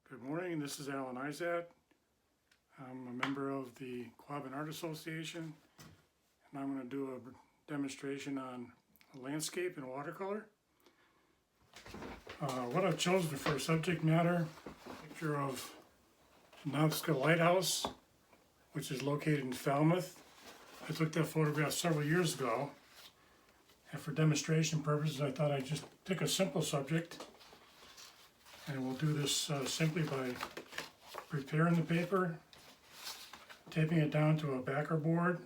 Good morning, this is Izatt. I'm a member of the Quabbin Art Association, and I'm going to do a demonstration on landscape and watercolor. What I've chosen for subject matter, a picture of Nautica Lighthouse, which is located in Falmouth. I took that photograph several years ago, and for demonstration purposes I thought I'd just pick a simple subject. And we'll do this simply by preparing the paper, taping it down to a backer board.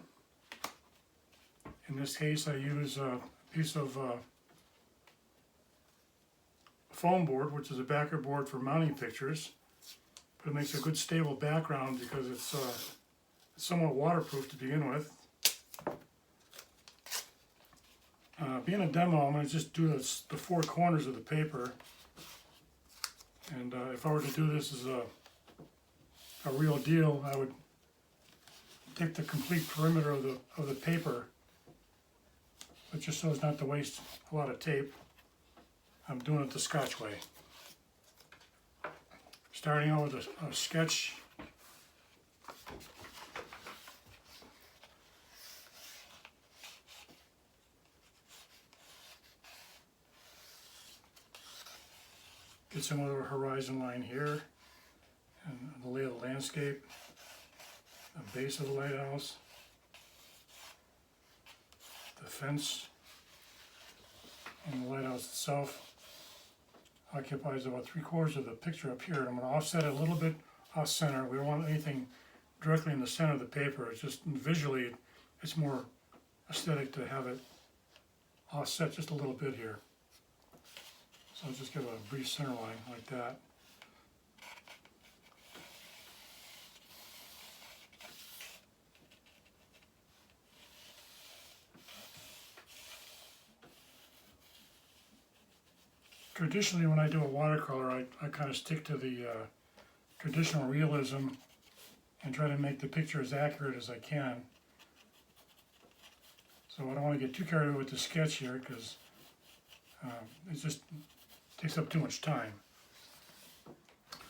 In this case I use a piece of foam board, which is a backer board for mounting pictures. But it makes a good stable background because it's somewhat waterproof to begin with. Being a demo, I'm going to just do the four corners of the paper. And if I were to do this as a real deal, I would take the complete perimeter of the paper, but just so as not to waste a lot of tape, I'm doing it the Scotch way. Starting out with a sketch. Get some of the horizon line here, and the lay of the landscape, the base of the lighthouse, the fence, and the lighthouse itself occupies about 3/4 of the picture up here. I'm going to offset it a little bit off center. We don't want anything directly in the center of the paper. It's just visually, it's more aesthetic to have it offset just a little bit here. So I'll just give a brief center line like that. Traditionally, when I do a watercolor, I kind of stick to the traditional realism and try to make the picture as accurate as I can. So I don't want to get too carried away with the sketch here because it just takes up too much time.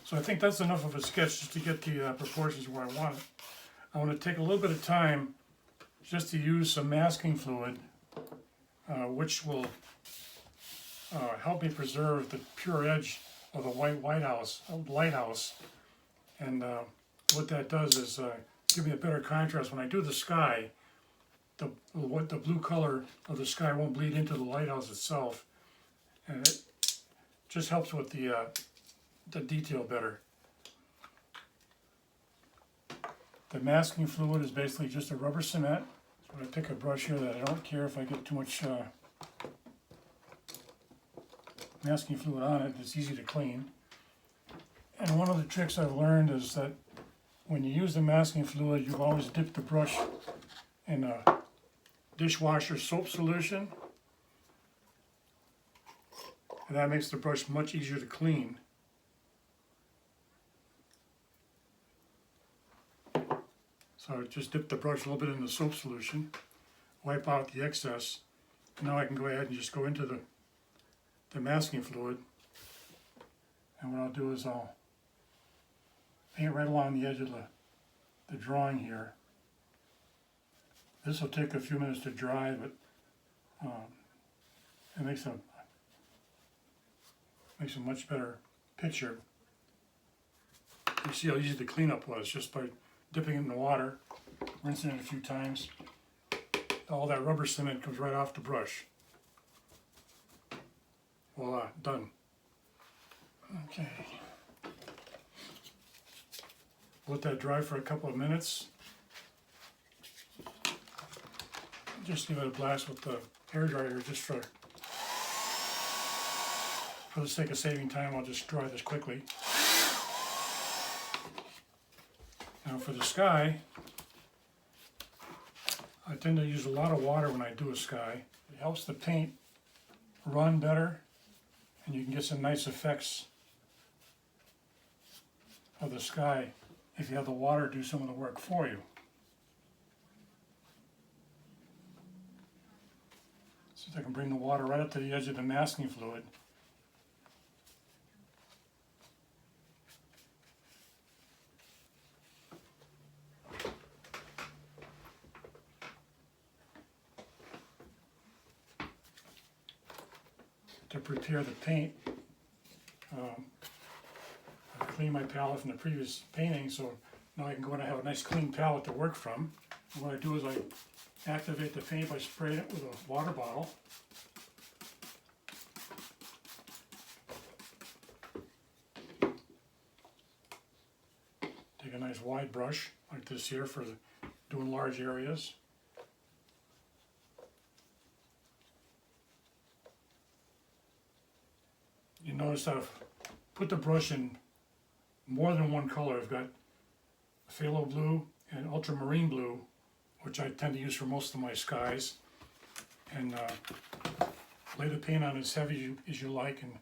So I think that's enough of a sketch just to get the proportions where I want it. I want to take a little bit of time just to use some masking fluid, which will help me preserve the pure edge of the lighthouse. And what that does is give me a better contrast. When I do the sky, the blue color of the sky won't bleed into the lighthouse itself, and it just helps with the detail better. The masking fluid is basically just a rubber cement. So I pick a brush here that I don't care if I get too much masking fluid on it. It's easy to clean. And one of the tricks I've learned is that when you use the masking fluid, you always dip the brush in a dishwasher soap solution. And that makes the brush much easier to clean. So I just dip the brush a little bit in the soap solution, wipe out the excess. Now I can go ahead and just go into the masking fluid. And what I'll do is I'll paint right along the edge of the drawing here. This will take a few minutes to dry, but it makes a much better picture. You see how easy the cleanup was just by dipping it in the water, rinsing it a few times. All that rubber cement comes right off the brush. Voila, done. Okay. Let that dry for a couple of minutes. Just give it a blast with the hairdryer just for the sake of saving time. I'll just dry this quickly. Now for the sky, I tend to use a lot of water when I do a sky. It helps the paint run better, and you can get some nice effects of the sky if you have the water do some of the work for you. So I can bring the water right up to the edge of the masking fluid. to prepare the paint. I cleaned my palette from the previous painting, so now I can go and have a nice clean palette to work from. And what I do is I activate the paint by spraying it with a water bottle. Take a nice wide brush like this here for doing large areas. You notice I've put the brush in more than one color. I've got phthalo blue and ultramarine blue, which I tend to use for most of my skies. And lay the paint on as heavy as you like. And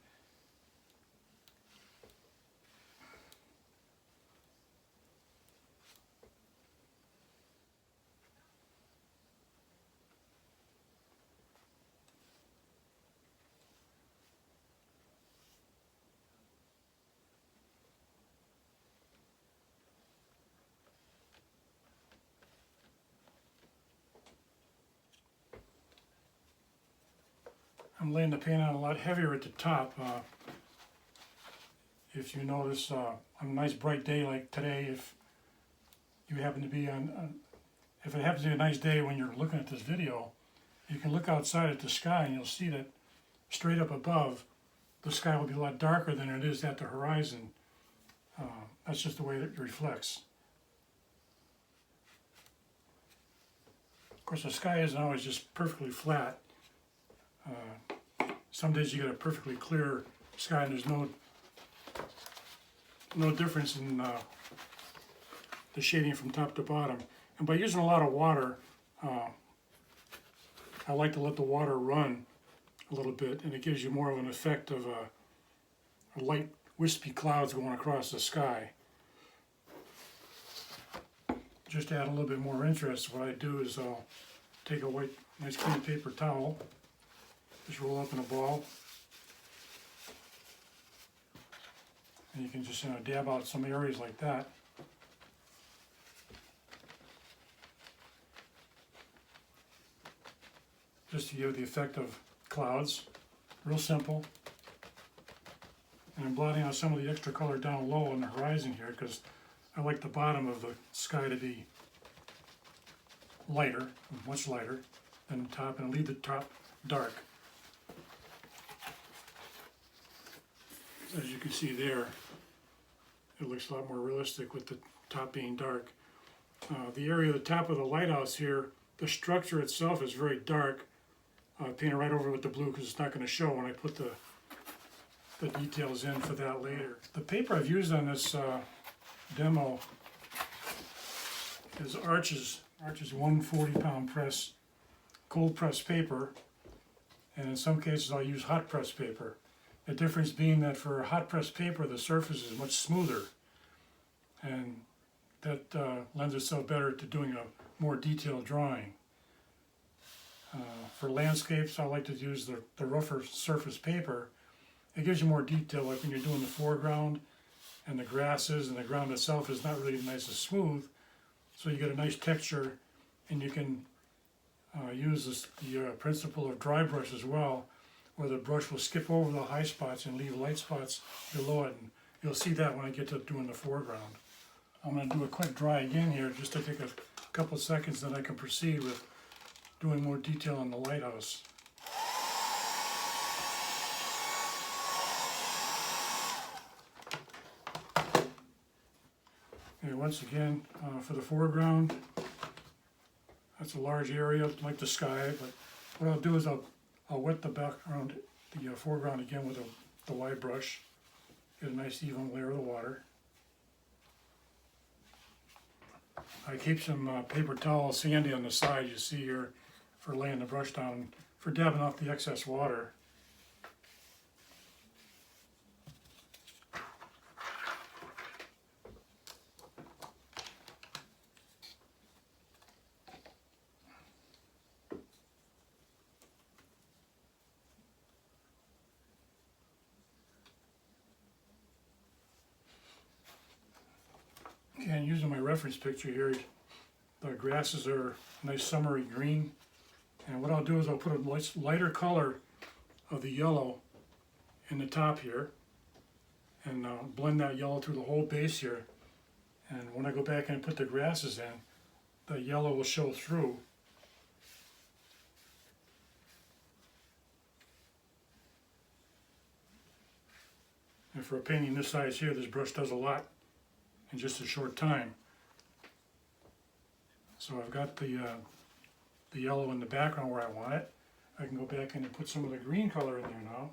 I'm laying the paint on a lot heavier at the top. If you notice, on a nice bright day like today, if you happen to be if it happens to be a nice day when you're looking at this video, you can look outside at the sky and you'll see that straight up above, the sky will be a lot darker than it is at the horizon. That's just the way it reflects. Of course, the sky isn't always just perfectly flat. Some days you get a perfectly clear sky and there's no difference in the shading from top to bottom. And by using a lot of water, I like to let the water run a little bit, and it gives you more of an effect of a light wispy clouds going across the sky. Just to add a little bit more interest, what I do is I'll take a white, nice clean paper towel, just roll up in a ball, and you can just dab out some areas like that. Just to give the effect of clouds, real simple. And I'm blotting out some of the extra color down low on the horizon here because I like the bottom of the sky to be lighter, much lighter than the top, and leave the top dark. As you can see there, it looks a lot more realistic with the top being dark. The area at the top of the lighthouse here, the structure itself is very dark. I painted right over with the blue because it's not going to show when I put the details in for that later. The paper I've used on this demo is Arch's 140-pound press, cold press paper, and in some cases I'll use hot press paper. The difference being that for hot press paper the surface is much smoother, and that lends itself better to doing a more detailed drawing. For landscapes, I like to use the rougher surface paper. It gives you more detail, like when you're doing the foreground and the grasses, and the ground itself is not really nice and smooth, so you get a nice texture, and you can use the principle of dry brush as well, where the brush will skip over the high spots and leave light spots below it, and you'll see that when I get to doing the foreground. I'm going to do a quick dry again here, just to take a couple of seconds, then I can proceed with doing more detail on the lighthouse. Okay, once again, for the foreground, that's a large area like the sky, but what I'll do is I'll wet the background, the foreground again with the wide brush, get a nice even layer of the water. I keep some paper towel sandy on the side, you see here, for laying the brush down, for dabbing off the excess water. And using my reference picture here, the grasses are nice summery green, and what I'll do is I'll put a lighter color of the yellow in the top here and blend that yellow through the whole base here. And when I go back and put the grasses in, the yellow will show through. And for a painting this size here, this brush does a lot in just a short time. So I've got the yellow in the background where I want it. I can go back in and put some of the green color in there now.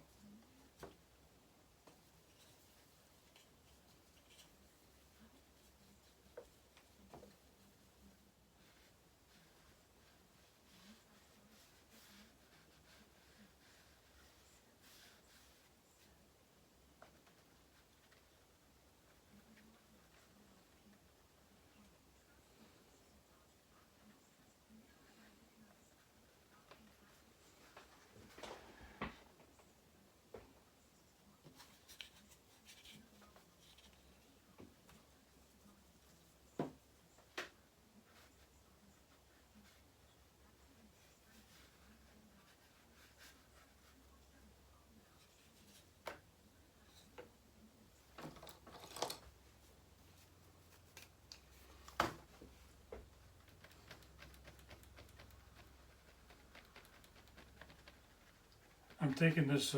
I'm taking this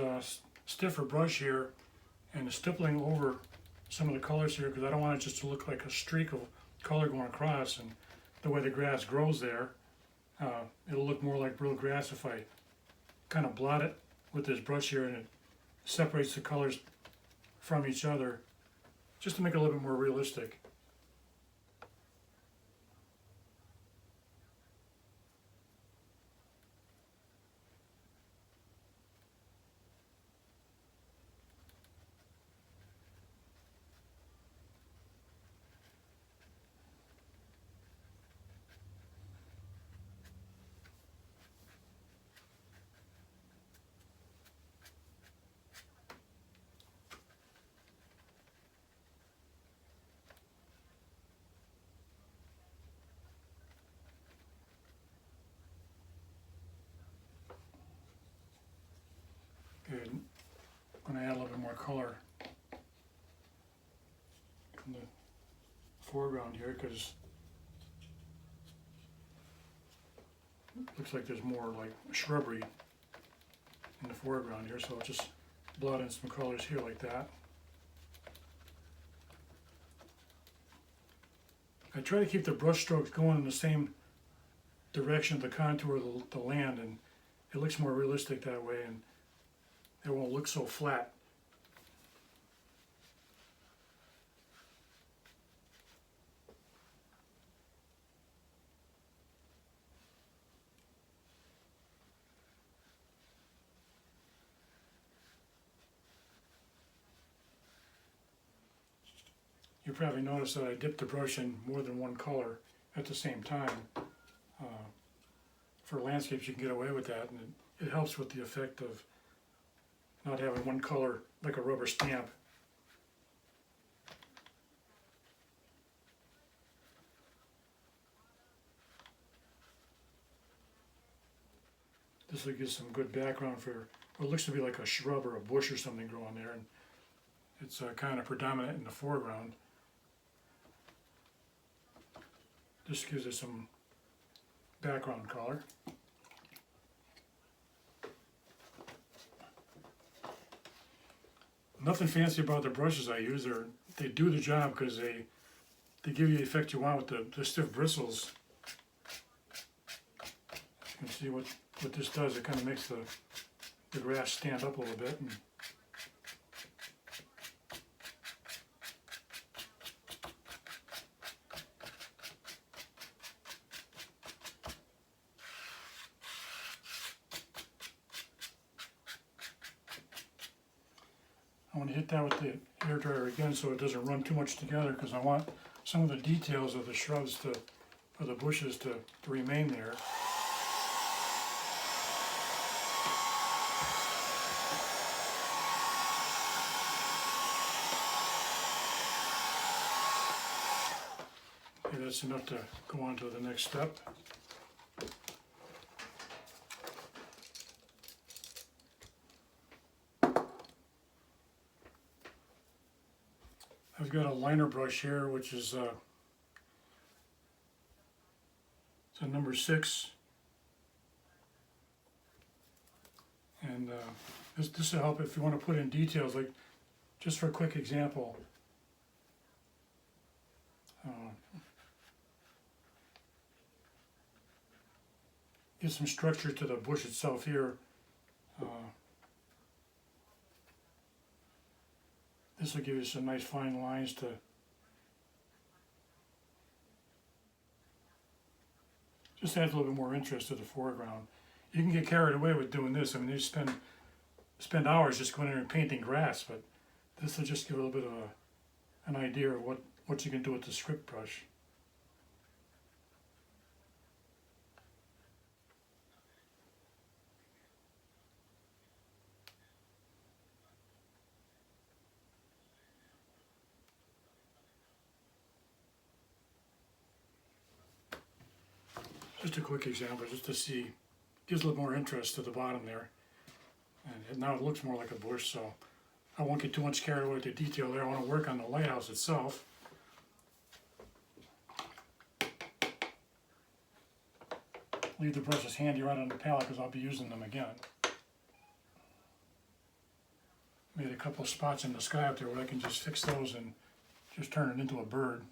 stiffer brush here and stippling over some of the colors here because I don't want it just to look like a streak of color going across, and the way the grass grows there, it'll look more like real grass if I kind of blot it with this brush here, and it separates the colors from each other just to make it a little bit more realistic. Good. I'm going to add a little bit more color in the foreground here because it looks like there's more like shrubbery in the foreground here, so I'll just blot in some colors here like that. I try to keep the brush strokes going in the same direction of the contour of the land, and it looks more realistic that way, and it won't look so flat. You probably noticed that I dipped the brush in more than one color at the same time. For landscapes you can get away with that, and it helps with the effect of not having one color like a rubber stamp. This will give some good background for what looks to be like a shrub or a bush or something growing there, and it's kind of predominant in the foreground. This gives it some background color. Nothing fancy about the brushes I use. They do the job because they give you the effect you want with the stiff bristles. You can see what this does. It kind of makes the grass stand up a little bit. And I want to hit that with the hairdryer again so it doesn't run too much together, because I want some of the details of the shrubs or the bushes to remain there. Okay, that's enough to go on to the next step. I've got a liner brush here, which is it's a number 6, and this will help if you want to put in details, like just for a quick example. Give some structure to the bush itself here. This will give you some nice fine lines to just add a little bit more interest to the foreground. You can get carried away with doing this. I mean, you spend hours just going in and painting grass, but this will just give a little bit of an idea of what you can do with the script brush. Just a quick example, just to see, gives a little more interest to the bottom there. And now it looks more like a bush, so I won't get too much carried away with the detail there. I want to work on the lighthouse itself. Leave the brushes handy right on the palette because I'll be using them again. Made a couple of spots in the sky up there where I can just fix those and just turn it into a bird.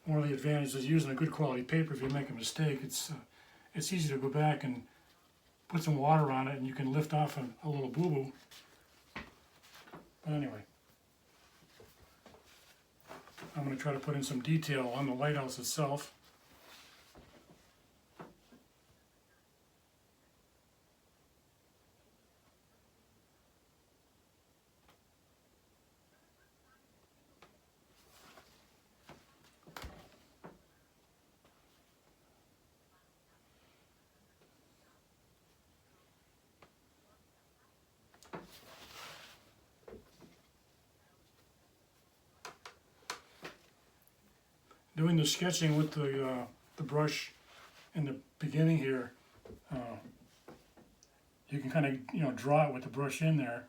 One of the advantages of using a good quality paper, if you make a mistake, it's easy to go back and put some water on it and you can lift off a little boo-boo. But anyway, I'm going to try to put in some detail on the lighthouse itself. Doing the sketching with the brush in the beginning here, you can kind of draw it with the brush in there,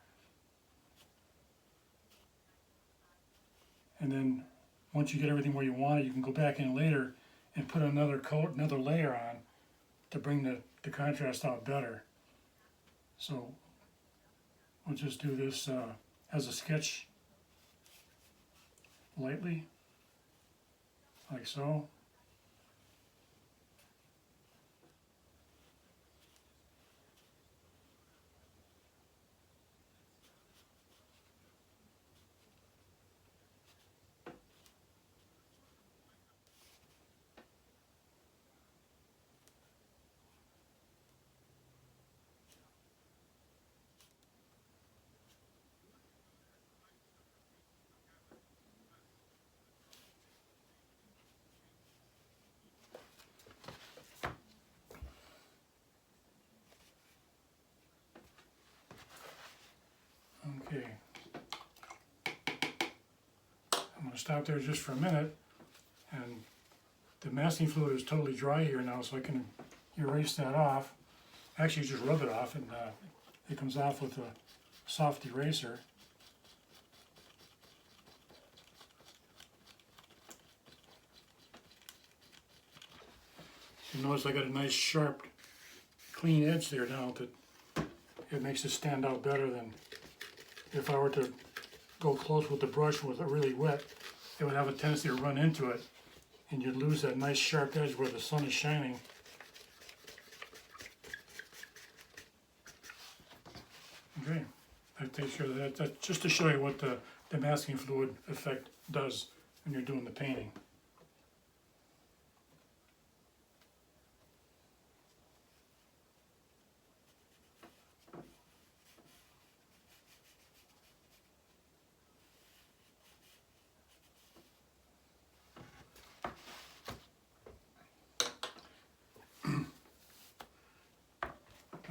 and then once you get everything where you want it, you can go back in later and put another coat, another layer on to bring the contrast out better. So we'll just do this as a sketch lightly. Like so. Okay, I'm going to stop there just for a minute, and the masking fluid is totally dry here now, so I can erase that off. Actually, just rub it off, and it comes off with a soft eraser. You notice I got a nice sharp, clean edge there now that it makes it stand out better than if I were to go close with the brush with it really wet. It would have a tendency to run into it, and you'd lose that nice sharp edge where the sun is shining. Okay, that takes care of that. That's just to show you what the masking fluid effect does when you're doing the painting.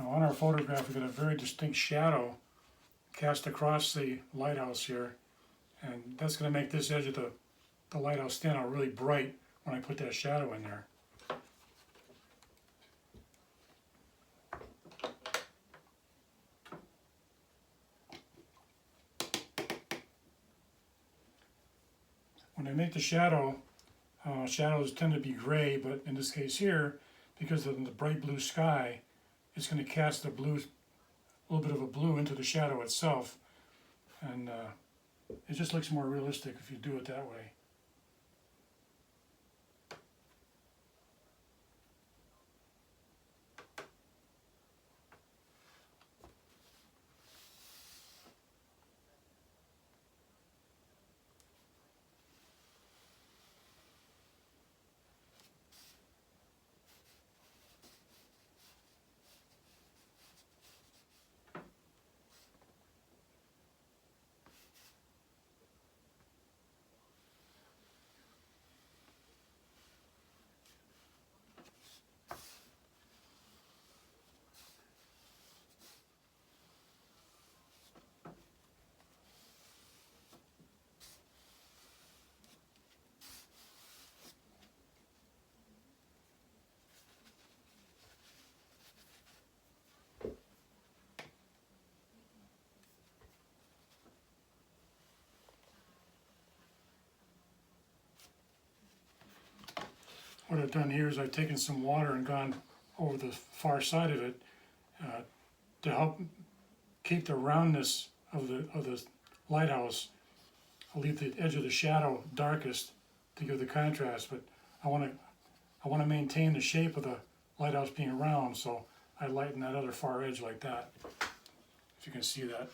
Now on our photograph we got a very distinct shadow cast across the lighthouse here, and that's going to make this edge of the lighthouse stand out really bright when I put that shadow in there. When I make the shadow, shadows tend to be gray, but in this case here, because of the bright blue sky, it's going to cast a little bit of a blue into the shadow itself, and it just looks more realistic if you do it that way. What I've done here is I've taken some water and gone over the far side of it to help keep the roundness of the lighthouse. I'll leave the edge of the shadow darkest to give the contrast, but I want to maintain the shape of the lighthouse being round, so I lighten that other far edge like that, if you can see that.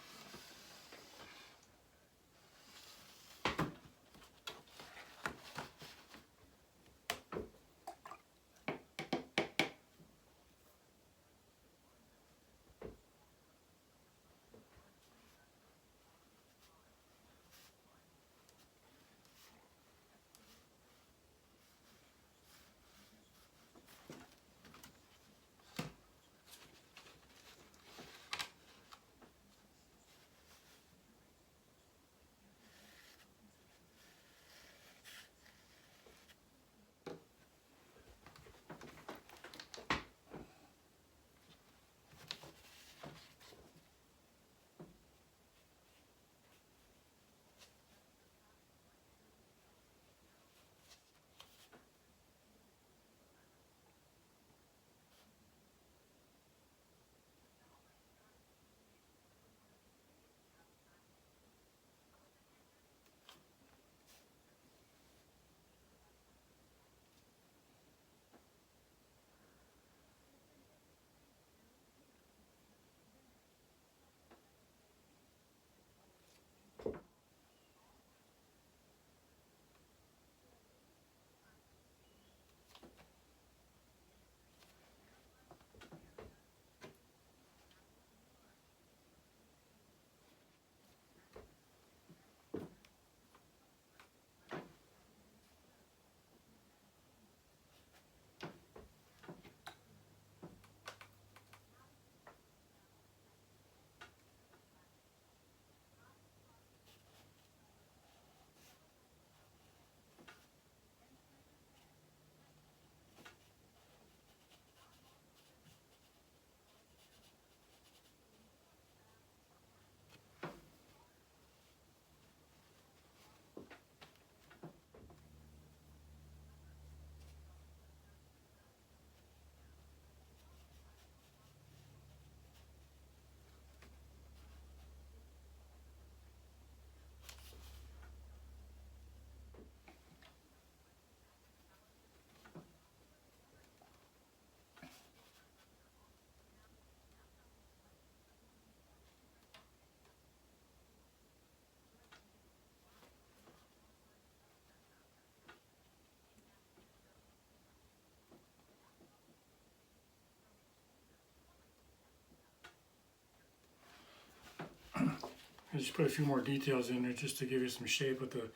I just put a few more details in there just to give you some shape with the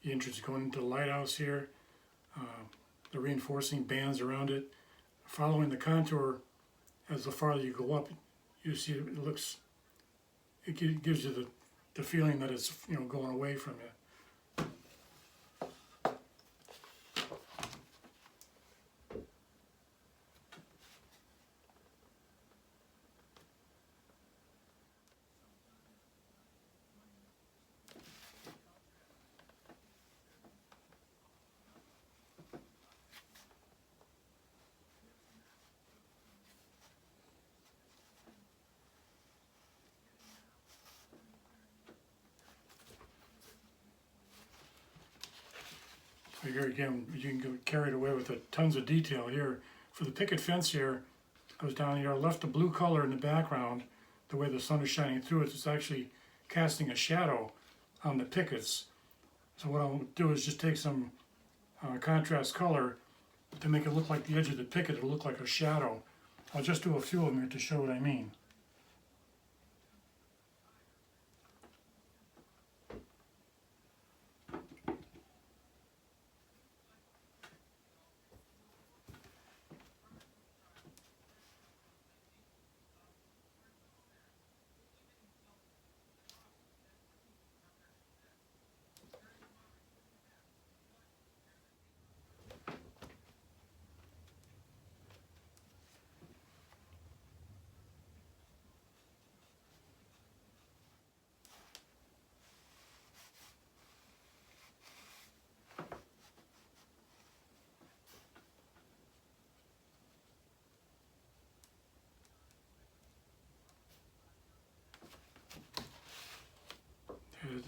entrance going into the lighthouse here, the reinforcing bands around it, following the contour as the farther you go up, you see it looks, gives you the feeling that it's, you know, going away from you. So here again, you can get carried away with tons of detail here. For the picket fence here, I was down here, I left the blue color in the background, the way the sun is shining through it, it's actually casting a shadow on the pickets. So what I'll do is just take some contrast color to make it look like the edge of the picket, it'll look like a shadow. I'll just do a few of them here to show what I mean.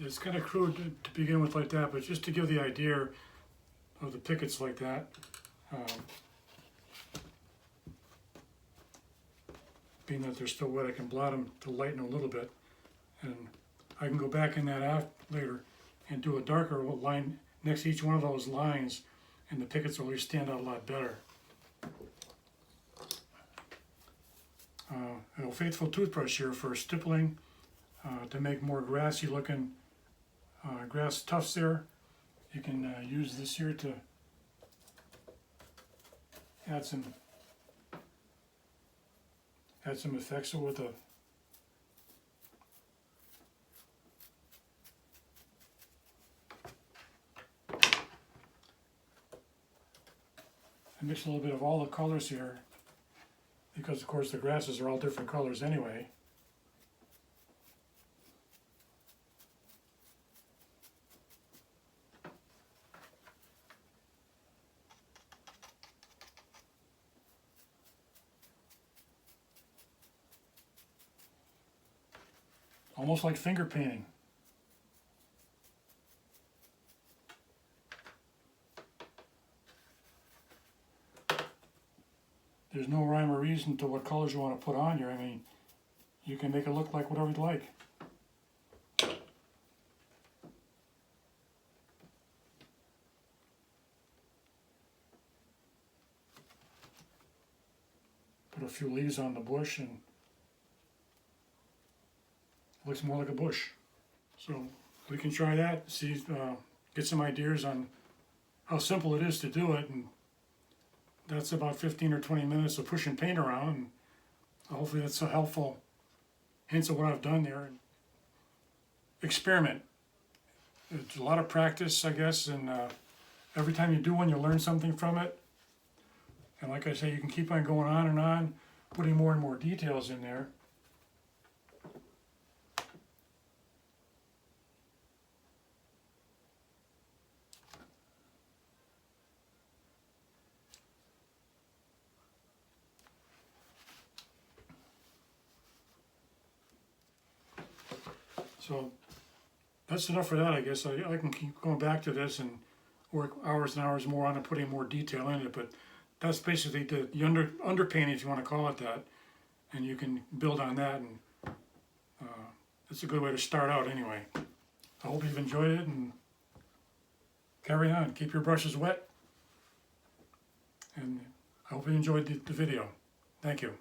It's kind of crude to begin with like that, but just to give the idea of the pickets like that. Being that they're still wet, I can blot them to lighten a little bit. And I can go back in that later and do a darker line next to each one of those lines, and the pickets will really stand out a lot better. A faithful toothbrush here for stippling to make more grassy looking grass tufts there. You can use this here to add some effects with a I mix a little bit of all the colors here because of course the grasses are all different colors anyway. Almost like finger painting. There's no rhyme or reason to what colors you want to put on here. I mean, you can make it look like whatever you'd like. Put a few leaves on the bush and it looks more like a bush. So we can try that, see, get some ideas on how simple it is to do it, and that's about 15 or 20 minutes of pushing paint around, and hopefully that's a helpful hints of what I've done there. Experiment. It's a lot of practice, I guess, and every time you do one, you learn something from it. And like I say, you can keep on going on, putting more and more details in there. So that's enough for that, I guess. I can keep going back to this and work hours and hours more on it, putting more detail in it, but that's basically the underpainting, if you want to call it that, and you can build on that, and it's a good way to start out anyway. I hope you've enjoyed it, and carry on. Keep your brushes wet, and I hope you enjoyed the video. Thank you.